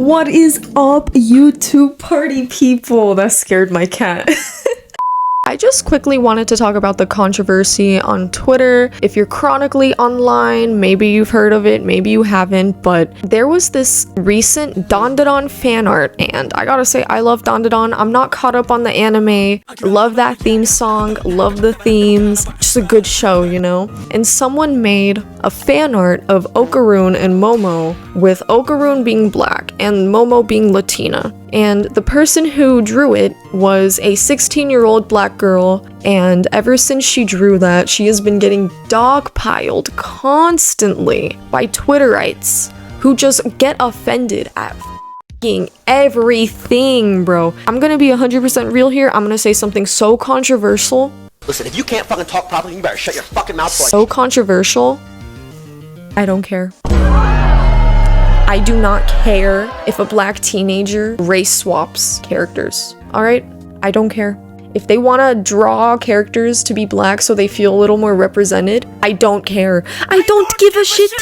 What is up, YouTube party people? That scared my cat. I just quickly wanted to talk about the controversy on Twitter. If you're chronically online, maybe you've heard of it, maybe you haven't, but there was this recent Dandadan fan art, and I gotta say, I love Dandadan. I'm not caught up on the anime. Love that theme song, love the themes. Just a good show, you know? And someone made a fan art of Okaroon and Momo, with Okaroon being black and Momo being Latina. And the person who drew it was a 16-year-old black girl, and ever since she drew that, she has been getting dogpiled constantly by Twitterites who just get offended at f***ing everything, bro. I'm gonna be 100% real here. I'm gonna say something so controversial. Listen, if you can't fucking talk properly, you better shut your fucking mouth. So controversial. I don't care. I do not care if a black teenager race swaps characters, alright? I don't care. If they want to draw characters to be black so they feel a little more represented, I don't care. I don't give a shit.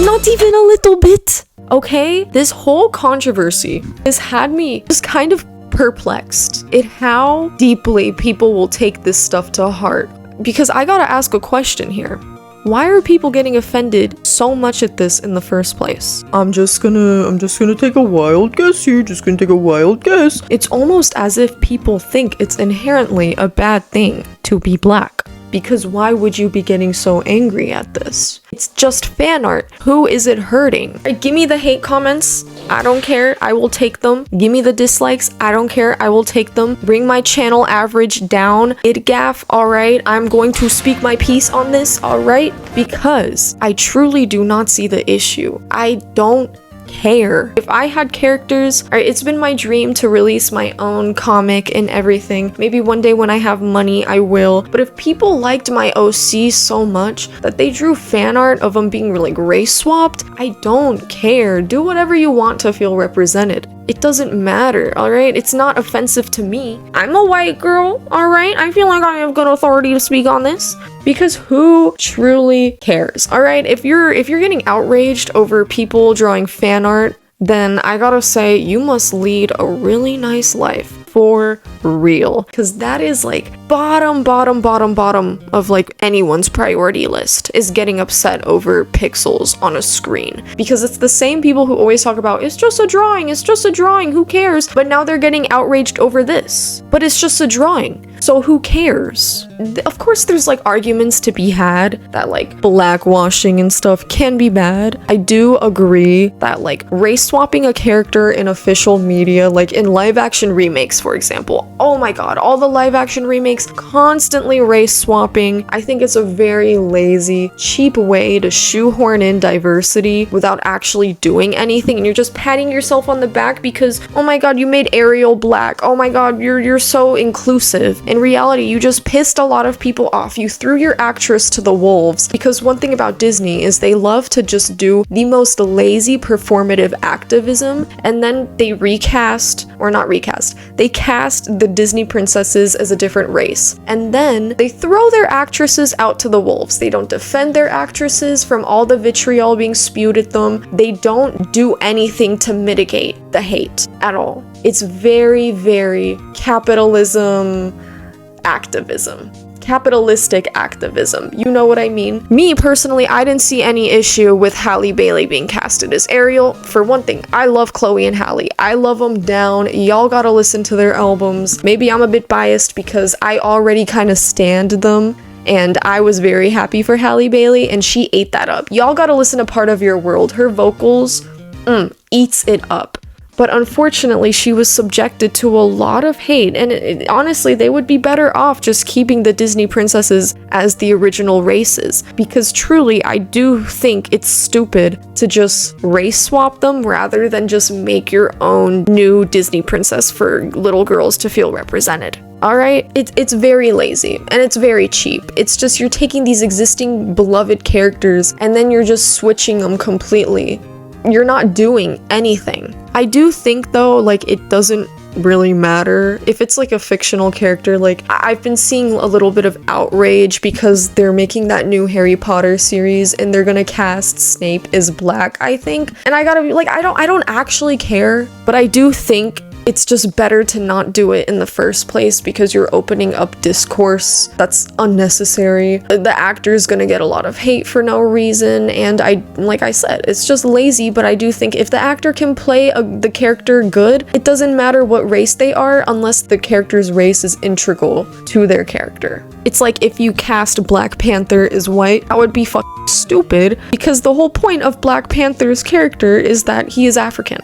Not even a little bit. Okay? This whole controversy has had me just kind of perplexed at how deeply people will take this stuff to heart. Because I gotta ask a question here. Why are people getting offended so much at this in the first place? I'm just gonna take a wild guess here, It's almost as if people think it's inherently a bad thing to be black. Because why would you be getting so angry at this? It's just fan art. Who is it hurting? Give me the hate comments. I don't care. I will take them. Give me the dislikes. I don't care. I will take them. Bring my channel average down. Itgaff, alright? I'm going to speak my piece on this, alright? Because I truly do not see the issue. I don't care. If I had characters, it's been my dream to release my own comic and everything. Maybe one day when I have money, I will. But if people liked my OC so much that they drew fan art of them being like race swapped, I don't care. Do whatever you want to feel represented. It doesn't matter, alright? It's not offensive to me. I'm a white girl, alright? I feel like I have good authority to speak on this. Because who truly cares, alright? If you're getting outraged over people drawing fan art, then I gotta say, you must lead a really nice life. For real. Because that is like bottom of like anyone's priority list, is getting upset over pixels on a screen. Because it's the same people who always talk about, it's just a drawing, who cares? But now they're getting outraged over this. But it's just a drawing. So who cares? Of course there's like arguments to be had that like blackwashing and stuff can be bad. I do agree that like race swapping a character in official media, like in live action remakes, for example. Oh my god, all the live action remakes constantly race swapping. I think it's a very lazy, cheap way to shoehorn in diversity without actually doing anything, and you're just patting yourself on the back because, oh my god, you made Ariel black. Oh my god, you're so inclusive. In reality, you just pissed a lot of people off. You threw your actress to the wolves, because one thing about Disney is they love to just do the most lazy performative activism, and then they they cast the Disney princesses as a different race, and then they throw their actresses out to the wolves. They don't defend their actresses from all the vitriol being spewed at them. They don't do anything to mitigate the hate at all. It's very, very capitalistic activism. You know what I mean? Me personally, I didn't see any issue with Halle Bailey being casted as Ariel. For one thing, I love Chloe and Halle. I love them down. Y'all gotta listen to their albums. Maybe I'm a bit biased because I already kind of stand them, and I was very happy for Halle Bailey, and she ate that up. Y'all gotta listen to Part of Your World. Her vocals, eats it up. But unfortunately, she was subjected to a lot of hate, and honestly, they would be better off just keeping the Disney princesses as the original races, because truly, I do think it's stupid to just race swap them rather than just make your own new Disney princess for little girls to feel represented. Alright? It's very lazy, and it's very cheap. It's just you're taking these existing beloved characters, and then you're just switching them completely. You're not doing anything. I do think though, like, it doesn't really matter. If it's like a fictional character, like I've been seeing a little bit of outrage because they're making that new Harry Potter series and they're gonna cast Snape as Black, I think. And I gotta be like, I don't actually care, but I do think it's just better to not do it in the first place because you're opening up discourse that's unnecessary. The actor's gonna get a lot of hate for no reason, and like I said, it's just lazy, but I do think if the actor can play the character good, it doesn't matter what race they are unless the character's race is integral to their character. It's like if you cast Black Panther as white, that would be fucking stupid because the whole point of Black Panther's character is that he is African.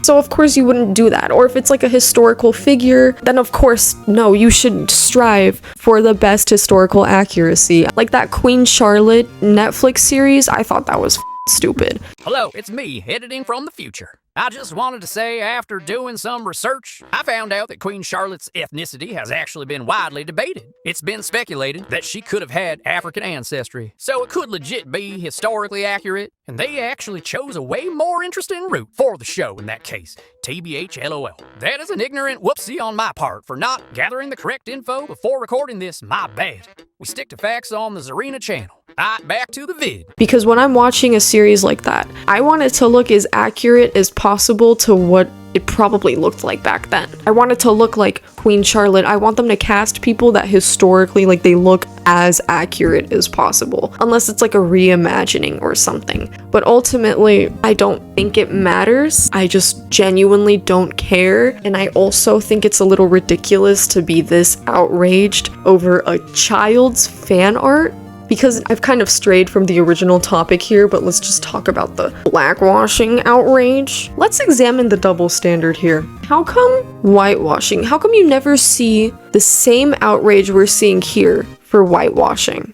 So of course you wouldn't do that. Or if it's like a historical figure, then of course, no, you should strive for the best historical accuracy. Like that Queen Charlotte Netflix series, I thought that was stupid. Hello, it's me, editing from the future. I just wanted to say, after doing some research, I found out that Queen Charlotte's ethnicity has actually been widely debated. It's been speculated that she could have had African ancestry, so it could legit be historically accurate, and they actually chose a way more interesting route for the show in that case. TBH LOL. That is an ignorant whoopsie on my part for not gathering the correct info before recording this, my bad. We stick to facts on the Zarina channel. Alright, back to the vid. Because when I'm watching a series like that, I want it to look as accurate as possible to what it probably looked like back then. I want it to look like Queen Charlotte. I want them to cast people that historically, like, they look as accurate as possible. Unless it's like a reimagining or something. But ultimately, I don't think it matters. I just genuinely don't care. And I also think it's a little ridiculous to be this outraged over a child's fan art. Because I've kind of strayed from the original topic here, but let's just talk about the blackwashing outrage. Let's examine the double standard here. How come whitewashing? How come you never see the same outrage we're seeing here for whitewashing?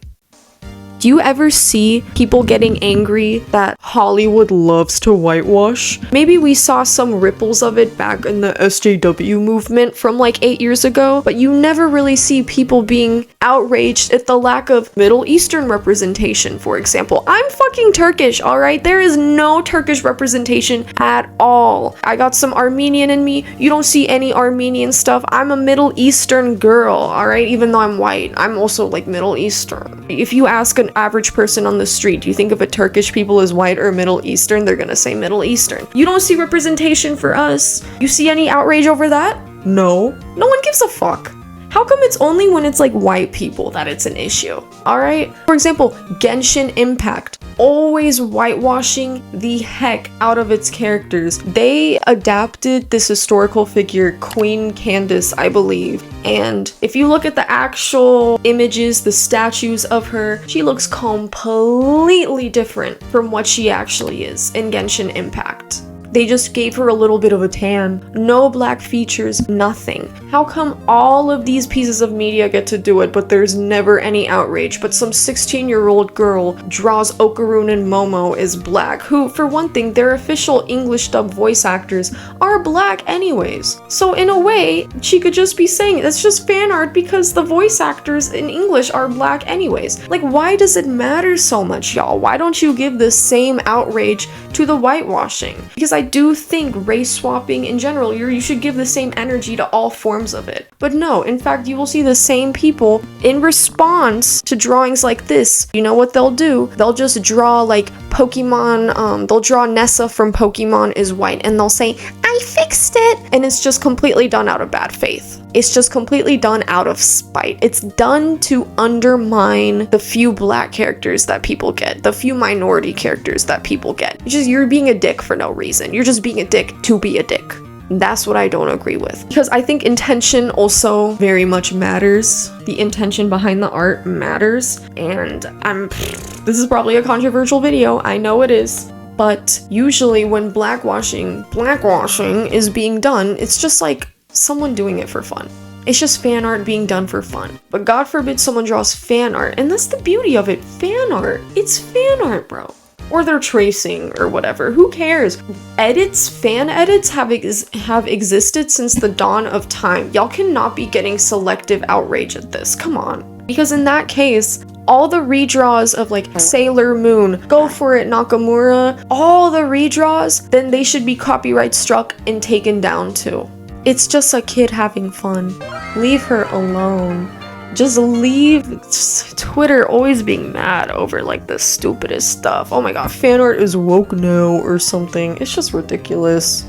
Do you ever see people getting angry that Hollywood loves to whitewash? Maybe we saw some ripples of it back in the SJW movement from like 8 years ago, but you never really see people being outraged at the lack of Middle Eastern representation, for example. I'm fucking Turkish, alright? There is no Turkish representation at all. I got some Armenian in me. You don't see any Armenian stuff. I'm a Middle Eastern girl, alright? Even though I'm white, I'm also like Middle Eastern. If you ask an average person on the street, do you think of a Turkish people as white or Middle Eastern? They're gonna say Middle Eastern. You don't see representation for us. You see any outrage over that? No. No one gives a fuck. How come it's only when it's like white people that it's an issue? Alright? For example, Genshin Impact. Always whitewashing the heck out of its characters. They adapted this historical figure, Queen Candace, I believe. And if you look at the actual images, the statues of her, she looks completely different from what she actually is in Genshin Impact. They just gave her a little bit of a tan. No black features, nothing. How come all of these pieces of media get to do it, but there's never any outrage? But some 16-year-old girl draws Okarun and Momo as black, who, for one thing, their official English dub voice actors are black anyways. So in a way, she could just be saying that's just fan art because the voice actors in English are black anyways. Like, why does it matter so much, y'all? Why don't you give the same outrage to the whitewashing? Because I do think race swapping in general, you should give the same energy to all forms of it. But no, in fact, you will see the same people in response to drawings like this. You know what they'll do? They'll just draw like Pokemon, they'll draw Nessa from Pokemon as white and they'll say, I fixed it! And it's just completely done out of bad faith. It's just completely done out of spite. It's done to undermine the few black characters that people get, the few minority characters that people get. You're being a dick for no reason. You're just being a dick to be a dick. That's what I don't agree with. Because I think intention also very much matters. The intention behind the art matters. And this is probably a controversial video. I know it is. But usually when blackwashing is being done, it's just like someone doing it for fun. It's just fan art being done for fun. But God forbid someone draws fan art, and that's the beauty of it. Fan art. It's fan art, bro. Or they're tracing or whatever. Who cares? Fan edits have existed since the dawn of time. Y'all cannot be getting selective outrage at this. Come on. Because in that case, all the redraws of like Sailor Moon, Go For It Nakamura, all the redraws, then they should be copyright struck and taken down too. It's just a kid having fun. Leave her alone. Just leave Twitter always being mad over like the stupidest stuff. Oh my god, fan art is woke now or something. It's just ridiculous.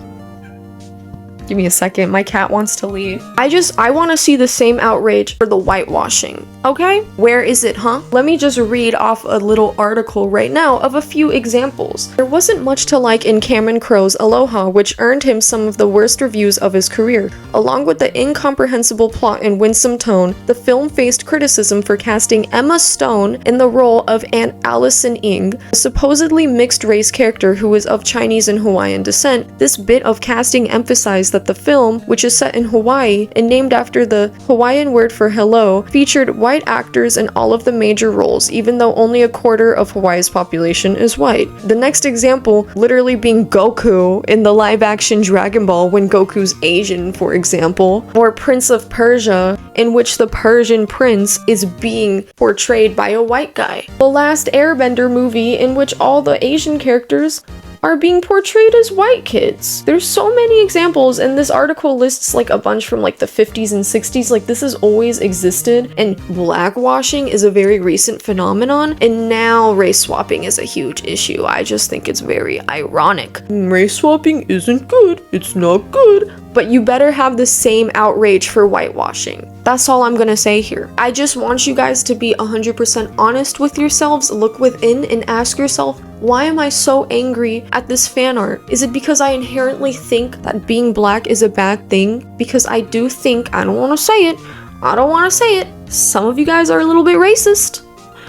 Give me a second, my cat wants to leave. I want to see the same outrage for the whitewashing. Okay? Where is it, huh? Let me just read off a little article right now of a few examples. There wasn't much to like in Cameron Crowe's Aloha, which earned him some of the worst reviews of his career. Along with the incomprehensible plot and winsome tone, the film faced criticism for casting Emma Stone in the role of Aunt Allison Ing, a supposedly mixed-race character who is of Chinese and Hawaiian descent. This bit of casting emphasized that the film, which is set in Hawaii and named after the Hawaiian word for hello, featured white actors in all of the major roles, even though only a quarter of Hawaii's population is white. The next example literally being Goku in the live-action Dragon Ball when Goku's Asian, for example, or Prince of Persia, in which the Persian prince is being portrayed by a white guy. The Last Airbender movie in which all the Asian characters are being portrayed as white kids. There's so many examples, and this article lists like a bunch from like the 50s and 60s. Like this has always existed, and blackwashing is a very recent phenomenon, and now race swapping is a huge issue. I just think it's very ironic. Race swapping isn't good. It's not good. But you better have the same outrage for whitewashing. That's all I'm gonna say here. I just want you guys to be 100% honest with yourselves, look within and ask yourself, why am I so angry at this fan art? Is it because I inherently think that being black is a bad thing? Because I do think, I don't wanna say it, some of you guys are a little bit racist.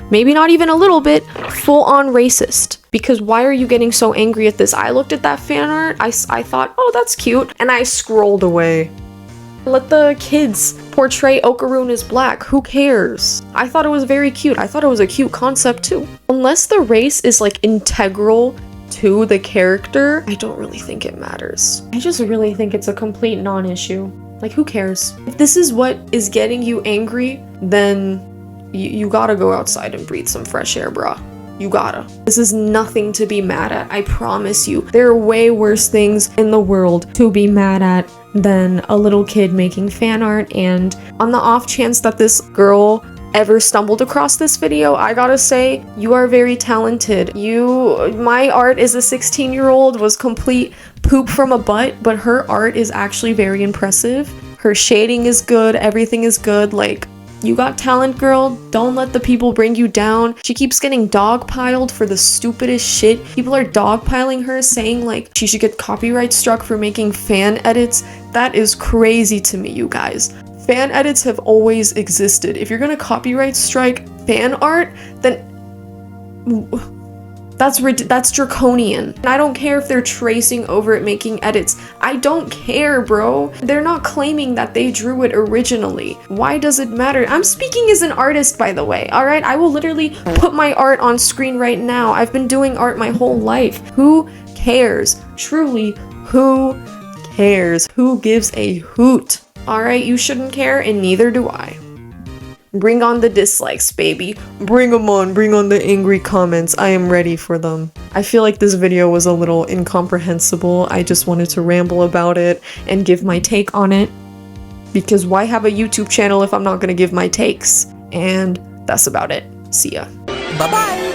Maybe not even a little bit, full on racist. Because why are you getting so angry at this? I looked at that fan art, I thought, oh, that's cute, and I scrolled away. Let the kids portray Okaroon as black, who cares? I thought it was very cute. I thought it was a cute concept too. Unless the race is like integral to the character, I don't really think it matters. I just really think it's a complete non-issue. Like, who cares? If this is what is getting you angry, then you gotta go outside and breathe some fresh air, brah. You gotta. This is nothing to be mad at, I promise you. There are way worse things in the world to be mad at than a little kid making fan art, and on the off chance that this girl ever stumbled across this video, I gotta say, you are very talented. My art as a 16-year-old was complete poop from a butt, but her art is actually very impressive. Her shading is good, everything is good, like, you got talent, girl. Don't let the people bring you down. She keeps getting dogpiled for the stupidest shit. People are dogpiling her, saying like she should get copyright struck for making fan edits. That is crazy to me, you guys. Fan edits have always existed. If you're gonna copyright strike fan art, then that's draconian. And I don't care if they're tracing over it, making edits. I don't care, bro. They're not claiming that they drew it originally. Why does it matter? I'm speaking as an artist, by the way, all right? I will literally put my art on screen right now. I've been doing art my whole life. Who cares? Truly, who cares? Who gives a hoot? All right, you shouldn't care, and neither do I. Bring on the dislikes, baby. Bring them on. Bring on the angry comments. I am ready for them. I feel like this video was a little incomprehensible. I just wanted to ramble about it and give my take on it. Because why have a YouTube channel if I'm not gonna give my takes? And that's about it. See ya. Bye-bye.